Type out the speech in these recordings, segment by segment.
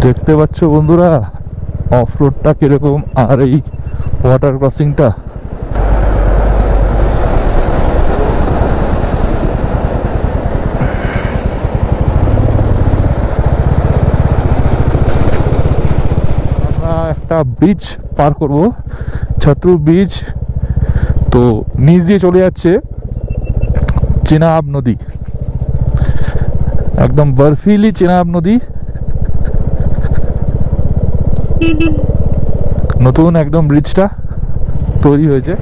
দেখতে পাচ্ছ বন্ধুরা অফ রোডটা কিরকম আর এই ওয়াটার ক্রসিংটা। আমরা একটা ব্রিজ পার করব, ছত্রু ব্রিজ। তো নিচ দিয়ে চলে যাচ্ছে চেনাব নদী, একদম বরফিলি চেনাব নদী। নতুন একদম ব্রিজটা তৈরি হয়েছে।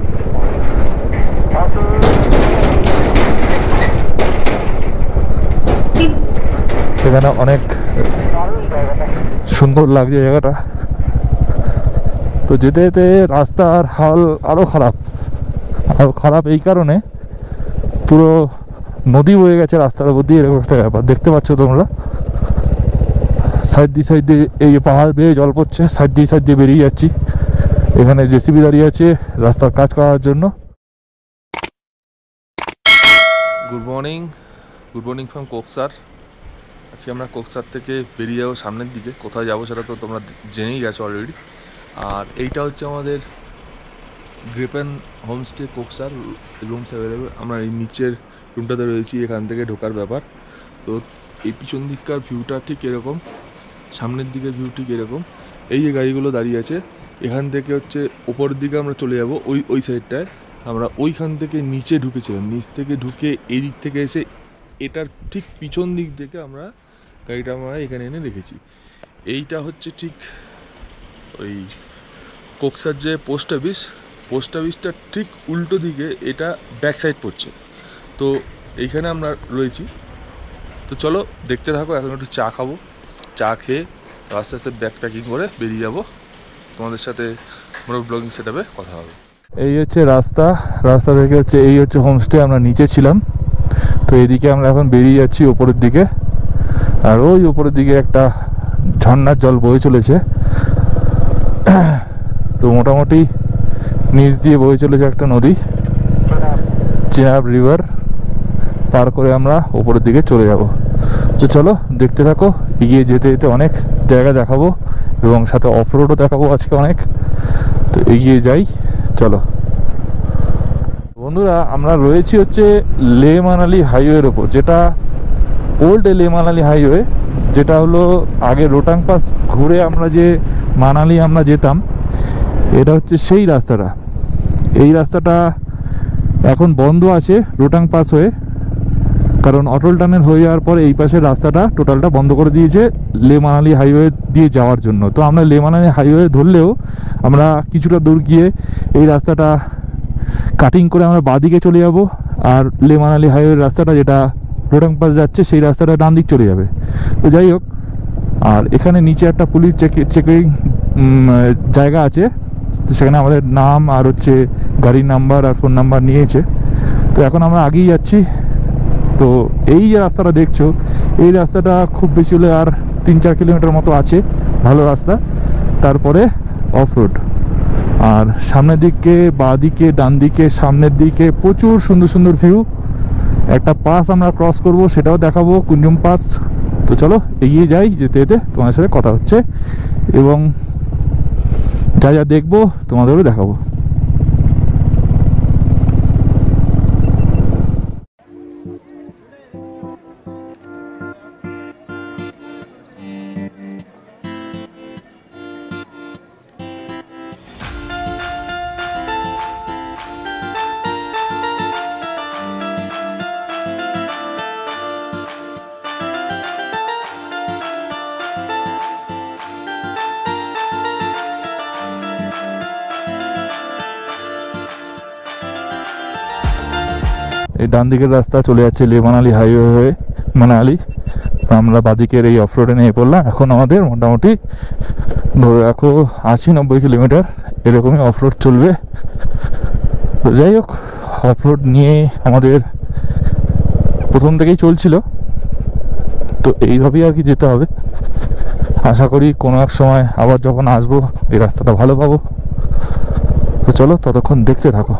সেখানে অনেক সুন্দর লাগছে জায়গাটা। তো যেতে যেতে রাস্তার হাল আরো খারাপ এই কারণে পুরো নদী বয়ে গেছে রাস্তার উপর দিয়ে, এরকম একটা ব্যাপার দেখতে পাচ্ছ তোমরা। সাইড দিয়ে এই পাহাড় বেয়ে জল পড়ছে, সাইড দিয়ে বেরিয়ে যাচ্ছি। এখানে জেসিবি দাঁড়িয়ে আছে রাস্তার কাজ করার জন্য। Good morning from Koksar. আজকে আমরা কোকসার থেকে বেরিয়ে যাবো সামনের দিকে। কোথায় যাবো সেটা তো তোমরা জেনেই গেছো অলরেডি। আর এইটা হচ্ছে আমাদের Gripen homestay Koksar, rooms available. আমরা এই নিচের রুমটাতে রয়েছি, এখান থেকে ঢোকার ব্যাপার। তো এই পিছন দিককার ভিউটা ঠিক এরকম, সামনের দিকের ভিউ ঠিক এরকম। এই যে গাড়িগুলো দাঁড়িয়ে আছে, এখান থেকে হচ্ছে ওপরের দিকে আমরা চলে যাব। ওই সাইডটায় আমরা ওইখান থেকে নিচে ঢুকেছিলাম, নিচ থেকে ঢুকে এই দিক থেকে এসে এটার ঠিক পিছন দিক থেকে আমরা গাড়িটা এখানে এনে রেখেছি। এইটা হচ্ছে ঠিক ওই কোকসার যে পোস্ট অফিসটা ঠিক উল্টো দিকে এটা ব্যাক সাইড পড়ছে। তো এইখানে আমরা রয়েছি। তো চলো দেখতে থাকো। এখন একটু চা খাবো, চা খেয়ে আস্তে আস্তে ব্যাগ প্যাকিং করে বেরিয়ে যাব। তোমাদের সাথে মোর ব্লগিং সেটআপে কথা হবে। এই হচ্ছে রাস্তা থেকে হচ্ছে এই হচ্ছে হোমস্টে। আমরা নিচে ছিলাম, তো এইদিকে আমরা এখন বেরিয়ে যাচ্ছি ওপরের দিকে। আর ওই ওপরের দিকে একটা ঝর্ণার জল বয়ে চলেছে। তো মোটামুটি নিচ দিয়ে বয়ে চলেছে একটা নদী, চেনাব রিভার। পার করে আমরা ওপরের দিকে চলে যাব। তো চলো দেখতে থাকো। এগিয়ে যেতে যেতে অনেক জায়গা দেখাবো এবং সাথে অফ রোডও দেখাবো আজকে অনেক। তো এগিয়ে যাই, চলো বন্ধুরা। আমরা রয়েছি হচ্ছে লে মানালি হাইওয়ের ওপর, যেটা ওল্ড লে মানালি হাইওয়ে, যেটা হলো আগে রোটাং পাস ঘুরে আমরা যে মানালি আমরা যেতাম। এটা হচ্ছে সেই রাস্তাটা। এই রাস্তাটা এখন বন্ধ আছে রোটাং পাস হয়ে, কারণ অটল টানেল হয়ে যাওয়ার পর এই পাশের রাস্তাটা টোটালটা বন্ধ করে দিয়েছে লে মানালি হাইওয়ে দিয়ে যাওয়ার জন্য। তো আমরা লে মানালি হাইওয়ে ধরলেও আমরা কিছুটা দূর গিয়ে এই রাস্তাটা কাটিং করে আমরা বাঁদিকে চলে যাব। আর লে মানালি হাইওয়ের রাস্তাটা যেটা রোটাং পাস যাচ্ছে সেই রাস্তাটা ডান দিক চলে যাবে। তো যাই হোক, আর এখানে নিচে একটা পুলিশ চেকিং জায়গা আছে। তো সেখানে আমাদের নাম আর হচ্ছে গাড়ির নাম্বার আর ফোন নাম্বার নিয়েছে। তো এখন আমরা আগেই যাচ্ছি। তো এই যে রাস্তাটা দেখছো, এই রাস্তাটা খুব বেশি হলে আর 3-4 কিলোমিটার মতো আছে, ভালো রাস্তা। তারপরে অফ রোড। আর সামনের দিকে, বাঁ দিকে, ডান দিকে, সামনের দিকে প্রচুর সুন্দর সুন্দর ভিউ। একটা পাস আমরা ক্রস করব, সেটাও দেখাবো, কুঞ্জুম পাস। তো চলো এগিয়ে যাই। যেতে যেতে তোমার সাথে কথা হচ্ছে এবং যা যা দেখবো তোমাদেরও দেখাবো। এই ডান দিকের রাস্তা চলে যাচ্ছে লে মানালি হাইওয়ে হয়ে মানালি। আমরা বাদিকের এই অফরোডে নিয়ে পড়লাম। এখন আমাদের মোটামুটি ধরে রাখো 80-90 কিলোমিটার এরকমই অফরোড চলবে। তো যাই হোক, অফরোড নিয়ে আমাদের প্রথম থেকেই চলছিল, তো এইভাবেই আর কি যেতে হবে। আশা করি কোনো এক সময় আবার যখন আসবো এই রাস্তাটা ভালো পাবো। তো চলো ততক্ষণ দেখতে থাকো।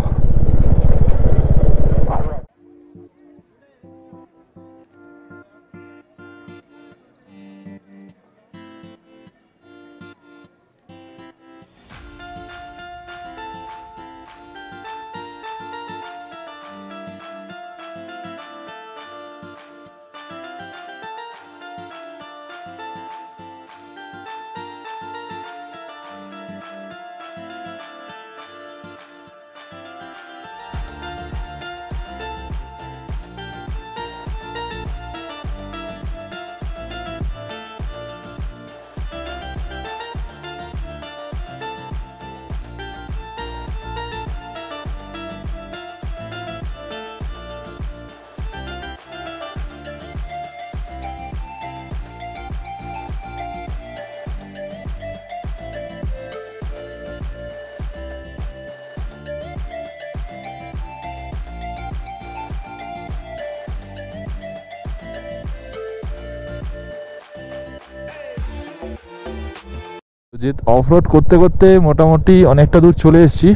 যে অফরোড করতে করতে মোটামুটি অনেকটা দূর চলে এসেছি।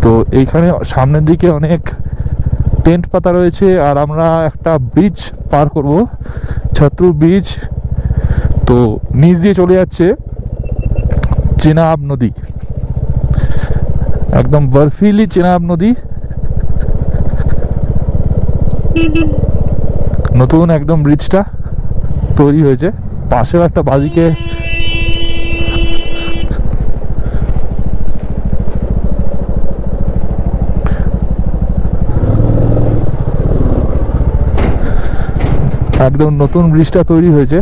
তো এইখানে সামনের দিকে অনেক টেন্ট পাতা রয়েছে, আর আমরা একটা ব্রিজ পার করব, ছত্রু ব্রিজ। তো নিচ দিয়ে চলে যাচ্ছে চেনাব নদী, একদম বরফিলি চেনাব নদী, নতুন একদম ব্রিজটা তৈরি হয়েছে। পাশেও একটা বাদিকে একদম নতুন ব্রিজটা তৈরি হয়েছে।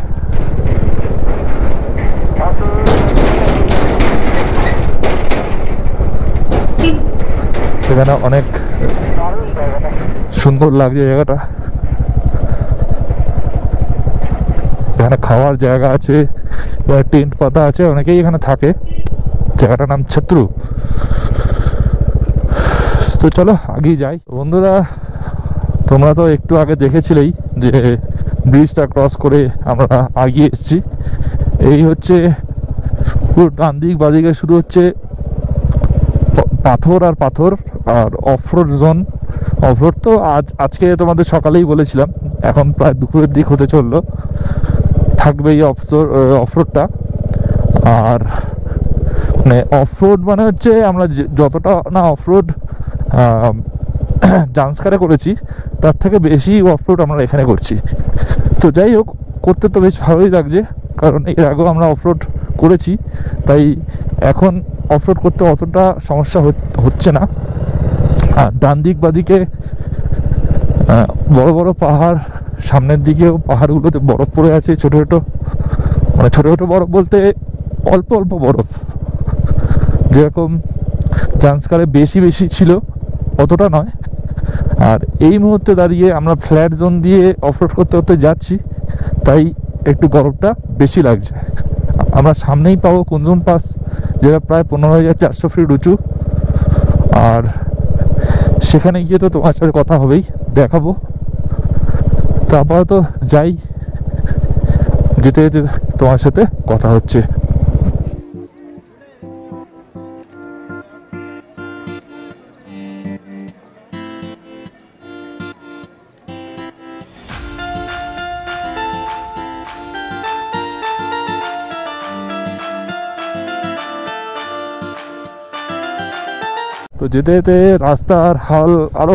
সেখানে অনেক সুন্দর লাগছে জায়গাটা। এখানে খাওয়ার জায়গা আছে, টেন্ট পাতা আছে, অনেকেই এখানে থাকে। জায়গাটার নাম ছত্রু। তো চলো আগে যাই। বন্ধুরা, তোমরা তো একটু আগে দেখেছিলেই যে ব্রিজটা ক্রস করে আমরা আগিয়ে এসেছি। এই হচ্ছে পুরো ডান দিক বাদিকে শুধু হচ্ছে পাথর আর পাথর, আর অফরোড জোন। অফরোড তো আজকে তোমাদের সকালেই বলেছিলাম, এখন প্রায় দুপুরের দিক হতে চললো, থাকবে এই অফরোডটা। আর মানে অফরোড মানে হচ্ছে আমরা যতটা না অফরোড জান্সকারে করেছি, তার থেকে বেশি অফরোড আমরা এখানে করছি। তো যাই হোক, করতে তো বেশ ভালোই লাগছে, কারণ এর আগেও আমরা অফরোড করেছি, তাই এখন অফরোড করতে অতটা সমস্যা হচ্ছে না। আর ডান দিক বাদিকে বড় বড় পাহাড়, সামনের দিকেও পাহাড়গুলোতে বরফ পড়ে আছে, ছোট ছোট, মানে ছোট ছোট বরফ বলতে অল্প অল্প বরফ, যেরকম জান্সকারে বেশি বেশি ছিল অতটা নয়। আর এই মুহূর্তে দাঁড়িয়ে আমরা ফ্ল্যাট জোন দিয়ে অফরোড করতে করতে যাচ্ছি, তাই একটু বরফটা বেশি লাগছে। আমরা সামনেই পাবো কুনজুম পাস, যেটা প্রায় 15,400 ফিট উঁচু। আর সেখানে গিয়ে তো তোমার সাথে কথা হবেই, দেখাবো। তো আপাতত যাই, যেতে যেতে তোমার সাথে কথা হচ্ছে। তো যেতে যেতে রাস্তার হাল আরও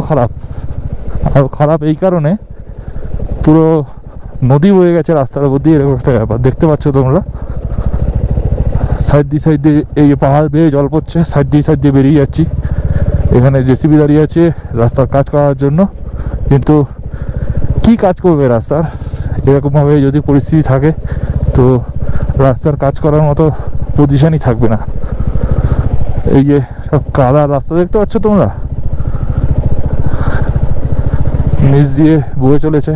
খারাপ এই কারণে, পুরো নদী বয়ে গেছে রাস্তার উপর দিয়ে, এরকম একটা ব্যাপার দেখতে পাচ্ছ তোমরা। সাইড দিয়ে এই পাহাড় বেয়ে জল পড়ছে, সাইড দিয়ে বেরিয়ে যাচ্ছি। এখানে জেসিবি দাঁড়িয়ে আছে রাস্তার কাজ করার জন্য, কিন্তু কি কাজ করবে রাস্তার? এরকমভাবে যদি পরিস্থিতি থাকে, তো রাস্তার কাজ করার মতো পজিশনই থাকবে না। এই যে সব কাদা রাস্তা দেখতে পাচ্ছ তোমরা, নিচ দিয়ে বয়ে চলেছে।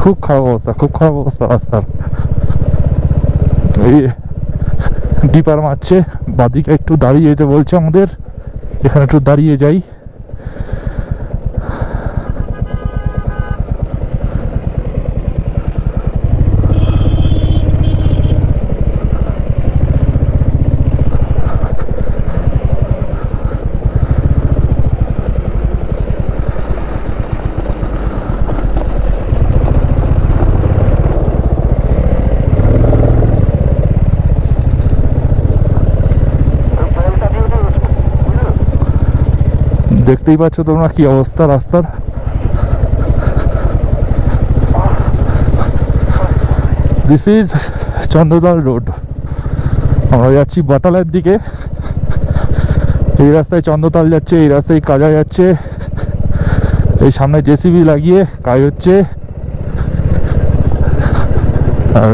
খুব খারাপ অবস্থা রাস্তার। এই ডিপার মারছে, বাদিকে একটু দাঁড়িয়ে যেতে বলছে আমাদের, এখানে একটু দাঁড়িয়ে যাই। দেখতেই পাচ্ছ তোমরা কি অবস্থা রাস্তার। This is Chandratal road. আমরা যাচ্ছি বাটালের দিকে। এই রাস্তায় চন্দ্রতাল যাচ্ছে, এই রাস্তায় কাজা যাচ্ছে, এই সামনে জেসিবি লাগিয়ে কাজ হচ্ছে। আর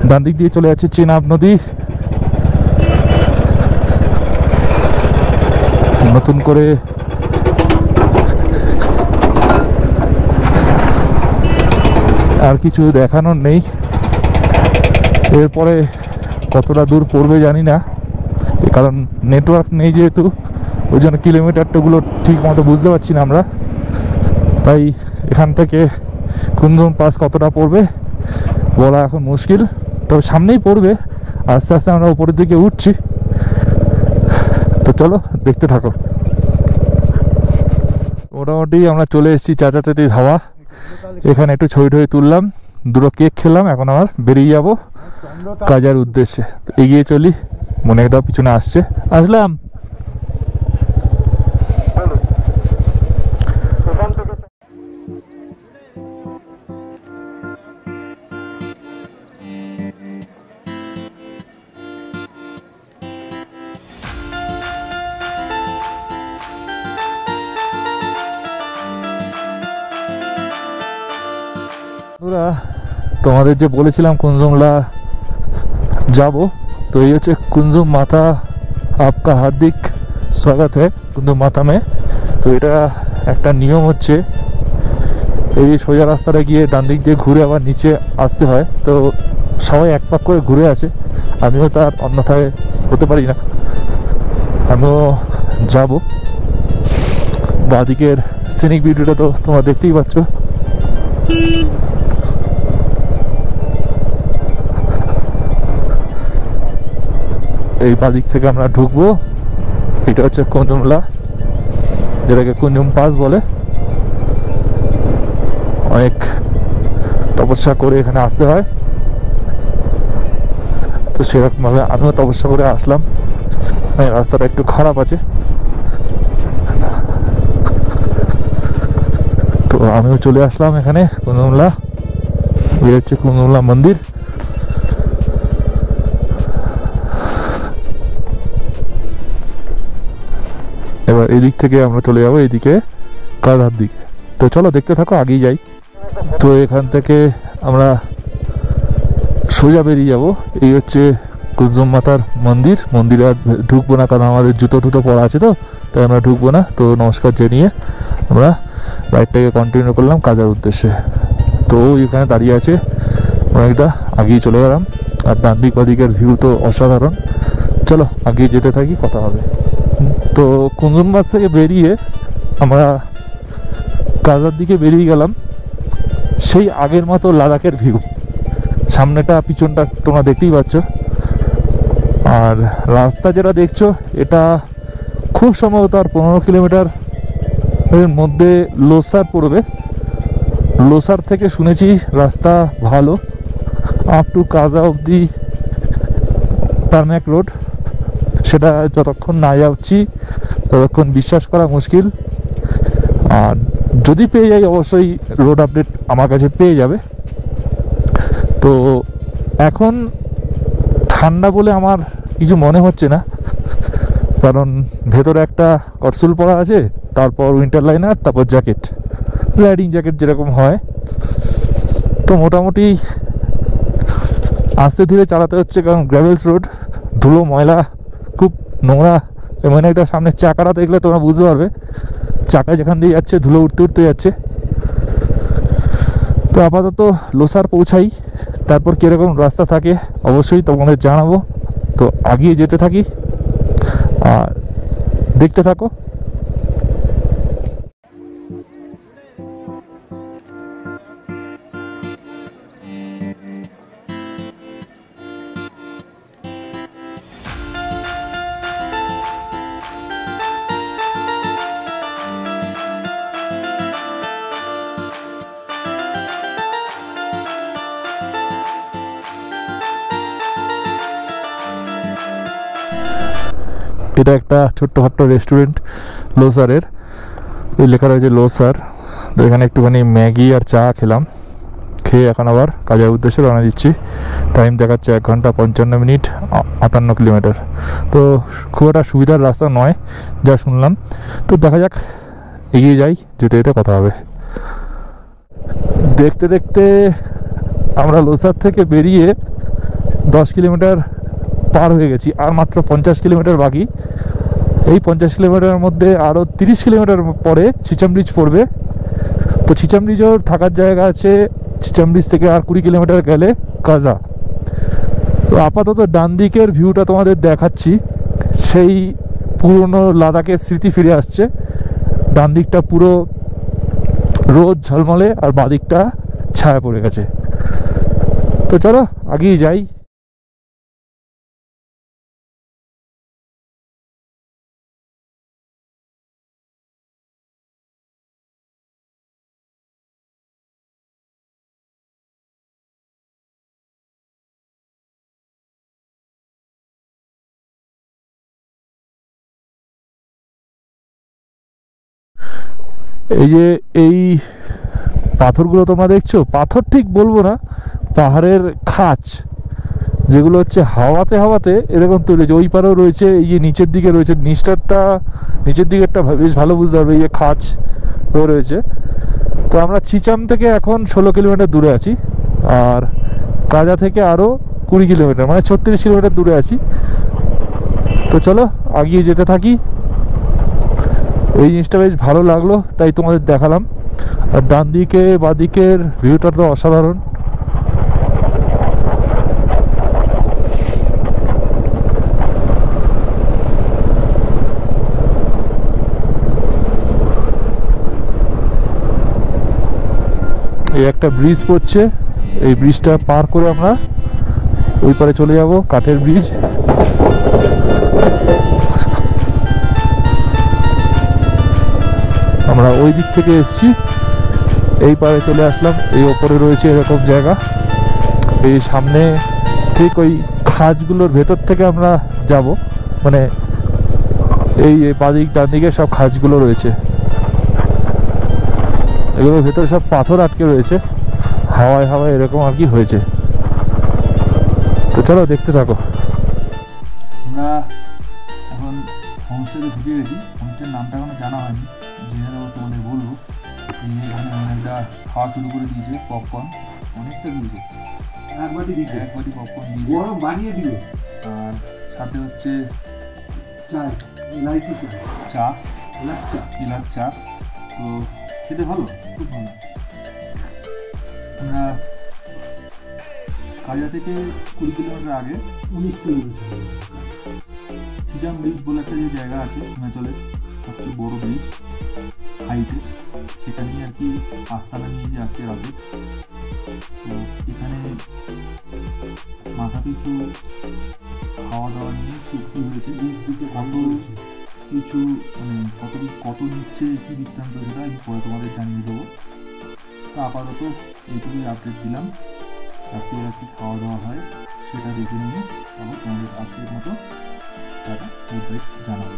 ডান দিক দিয়ে চলে যাচ্ছে চেনাব নদী, নতুন করে আর কিছু দেখানোর নেই। এরপরে কতটা দূর পড়বে জানি না, কারণ নেটওয়ার্ক নেই যেহেতু, ওই জন্য কিলোমিটারটাগুলো ঠিক মতো বুঝতে পারছি না আমরা। তাই এখান থেকে কুনজুম পাস কতটা পড়বে বলা এখন মুশকিল। তবে সামনেই পড়বে। আস্তে আস্তে আমরা উপরের দিকে উঠছি, তো চলো দেখতে থাকো। মোটামুটি আমরা চলে এসেছি চাচাচাতি ধাবা। এখানে একটু ছবি টবি তুললাম, দুটো কেক খেলাম। এখন আবার বেরিয়ে যাব কাজার উদ্দেশ্যে। তো এগিয়ে চলি, মনে একদম পিছনে আসছে। আসলাম। তোমাদের যে বলেছিলাম কুঞ্জুমলা যাব, তো এই হচ্ছে কুঞ্জুম মাতা। আপকা হার্দিক স্বাগত है কুঞ্জুম মাতা में। তো এটা একটা নিয়ম হচ্ছে, এই সোজা রাস্তাটা গিয়ে ডান দিক দিয়ে ঘুরে আবার নিচে আসতে হয়। তো সবাই এক পাক করে ঘুরে আছে, আমিও তার অন্যথায় হতে পারি না, আমিও যাব। বাদিকের সিনিক ভিডিওটা তো তোমরা দেখতেই পাচ্ছ। এই বাদিক থেকে আমরা ঢুকবো। এটা হচ্ছে কুঞ্জুমলা, যেটাকে কুঞ্জুম পাস বলে। অনেক তপস্যা করে এখানে আসতে হয়, তো সেরকম ভাবে আমিও তপস্যা করে আসলাম। রাস্তাটা একটু খারাপ আছে, তো আমিও চলে আসলাম এখানে কুঞ্জুমলা। এই হচ্ছে কুঞ্জুমলা মন্দির। এবার এদিক থেকে আমরা চলে যাবো এইদিকে কাজার দিকে। তো চলো দেখতে থাকো, আগেই যাই। তো এখান থেকে আমরা সোজা বেরিয়ে যাব। এই হচ্ছে কুঞ্জুম মাতার মন্দির। মন্দিরে আর ঢুকবো না, কারণ আমাদের জুতো টুতো পরা আছে, তো তাই আমরা ঢুকবো না। তো নমস্কার জানিয়ে আমরা রাইডটাকে কন্টিনিউ করলাম কাজার উদ্দেশ্যে। তো এখানে দাঁড়িয়ে আছে, অনেকটা আগেই চলে গেলাম। আর ডান দিক বাদিকের ভিউ তো অসাধারণ। চলো আগিয়ে যেতে থাকি, কথা হবে। তো কুঞ্জুম বাস থেকে বেরিয়ে আমরা কাজার দিকে বেরিয়ে গেলাম। সেই আগের মতো লাদাখের ভিউ, সামনেটা পিছনটা তোমরা দেখতেই পাচ্ছ। আর রাস্তা যেটা দেখছো, এটা খুব সম্ভবত আর 15 কিলোমিটার এর মধ্যে লোসার পড়বে। লোসার থেকে শুনেছি রাস্তা ভালো, আপ টু কাজা অবধি টার্ম্যাক রোড। সেটা যতক্ষণ না যাচ্ছি ততক্ষণ বিশ্বাস করা মুশকিল। আর যদি পেয়ে যাই, অবশ্যই রোড আপডেট আমার কাছে পেয়ে যাবে। তো এখন ঠান্ডা বলে আমার কিছু মনে হচ্ছে না, কারণ ভেতরে একটা কটসুল পরা আছে, তারপর উইন্টার লাইনার, তারপর জ্যাকেট, রাইডিং জ্যাকেট যেরকম হয়। তো মোটামুটি আস্তে ধীরে চালাতে হচ্ছে, কারণ গ্র্যাভেলস রোড, ধুলো ময়লা, খুব নোংরা। এমন একটা সামনের চাকাটা দেখলে তোমরা বুঝতে পারবে, চাকা যেখান দিয়ে যাচ্ছে ধুলো উঠতে উঠতে যাচ্ছে। তো আপাতত লোসার পৌঁছাই, তারপর কীরকম রাস্তা থাকে অবশ্যই তোমাদের জানাবো। তো আগিয়ে যেতে থাকি আর দেখতে থাকো। এটা একটা ছোট্টখাট্ট রেস্টুরেন্ট লোসারের, ওই লেখা রয়েছে লোসার। তো এখানে একটুখানি ম্যাগি আর চা খেলাম, খেয়ে এখন আবার কাজের উদ্দেশ্যে রওনা দিচ্ছি। টাইম দেখাচ্ছে 1 ঘন্টা 55 মিনিট 58 কিলোমিটার। তো খুব একটা সুবিধার রাস্তা নয় যা শুনলাম। তো দেখা যাক, এগিয়ে যাই, যেতে যেতে কথা হবে। দেখতে দেখতে আমরা লোসার থেকে বেরিয়ে 10 কিলোমিটার পার হয়ে গেছি, আর মাত্র 50 কিলোমিটার বাকি। এই 50 কিলোমিটারের মধ্যে আরও 30 কিলোমিটার পরে চিচাম ব্রিজ পড়বে। তো চিচাম ব্রিজও থাকার জায়গা আছে। চিচাম ব্রিজ থেকে আর 20 কিলোমিটার গেলে কাজা। তো আপাতত ডান দিকের ভিউটা তোমাদের দেখাচ্ছি, সেই পুরনো লাদাখের স্মৃতি ফিরে আসছে। ডান দিকটা পুরো রোদ ঝলমলে, আর বাদিকটা ছায়া পড়ে গেছে। তো চলো আগেই যাই। এই যে এই পাথরগুলো তোমরা দেখছো, পাথর ঠিক বলবো না, পাহাড়ের খাঁজ, যেগুলো হচ্ছে হাওয়াতে হাওয়াতে এরকম তুলেছে। ওই পারেও রয়েছে, এই যে নিচের দিকে রয়েছে, নিচের দিকে একটা বেশ ভালো বুঝতে পারবে, এই যে খাঁজ রয়েছে। তো আমরা ছিচাম থেকে এখন 16 কিলোমিটার দূরে আছি, আর কাজা থেকে আরও 20 কিলোমিটার, মানে 36 কিলোমিটার দূরে আছি। তো চলো আগিয়ে যেতে থাকি। এই জিনিসটা বেশ ভালো লাগলো, তাই তোমাদের দেখালাম। আর ডান দিকে বাদিকের ভিউটা তো অসাধারণ। এই একটা ব্রিজ পড়ছে, এই ব্রিজটা পার করে আমরা ওই পারে চলে যাব, কাঠের ব্রিজ। আমরা ওই দিক থেকে এসেছি, এই পারে চলে আসলাম। এই ওপরে রয়েছে এরকম জায়গা, এই সামনে ঠিক ওই খাঁজগুলোর ভেতর থেকে আমরা যাব, মানে এই বাদিক ডান দিকে সব খাঁজগুলো রয়েছে, এগুলোর ভেতরে সব পাথর আটকে রয়েছে, হাওয়ায় হাওয়ায় এরকম আর কি হয়েছে। তো চলো দেখতে থাকো। আমরা এখন হোমস্টেতে ঢুকে গেছি। হোমস্টের নামটা এখনো জানা হয়নি, জেনে দেবো, তোমাদের বলবো। এখানে অনেকটা খাওয়া শুরু করে দিয়েছে, পপকর্ন অনেকটা দিয়েছে, এক বাটি পপকর্ন দিয়েছে, গরম বানিয়ে দিল। আর সাথে হচ্ছে ইলাচি চা, এলাচ চা। তো খেতে ভালো, খুব ভালো। আমরা কাজা থেকে 20 কিলোমিটার আগে, 19 কিলোমিটার, ছিজাম ব্রিজ বলে একটা যে জায়গা আছে হিমাচলের সবচেয়ে বড় ব্রিজ হাইটে, সেখানেই আর কি আস্তানা নিয়ে আজকে রাতে। তো এখানে মাথা পিছু খাওয়া দাওয়া নিয়ে চুক্তি হয়েছে, কত কিছু মানে কত নিচ্ছে কি বৃত্তান্ত, সেটা আমি পরে তোমাদের জানিয়ে দেবো। তো আপাতত এইটুকুই আপডেট দিলাম। রাত্রে আর কি খাওয়া দাওয়া হয় সেটা দেখে নিয়ে আবার তোমাদের আজকের মতো টাটা গুড নাইট জানাবো।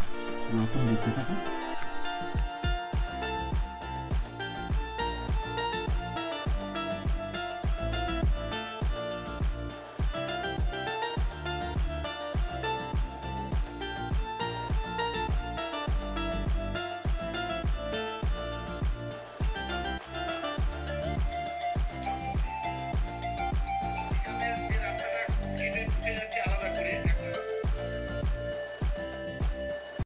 এরকম দেখতে থাকো।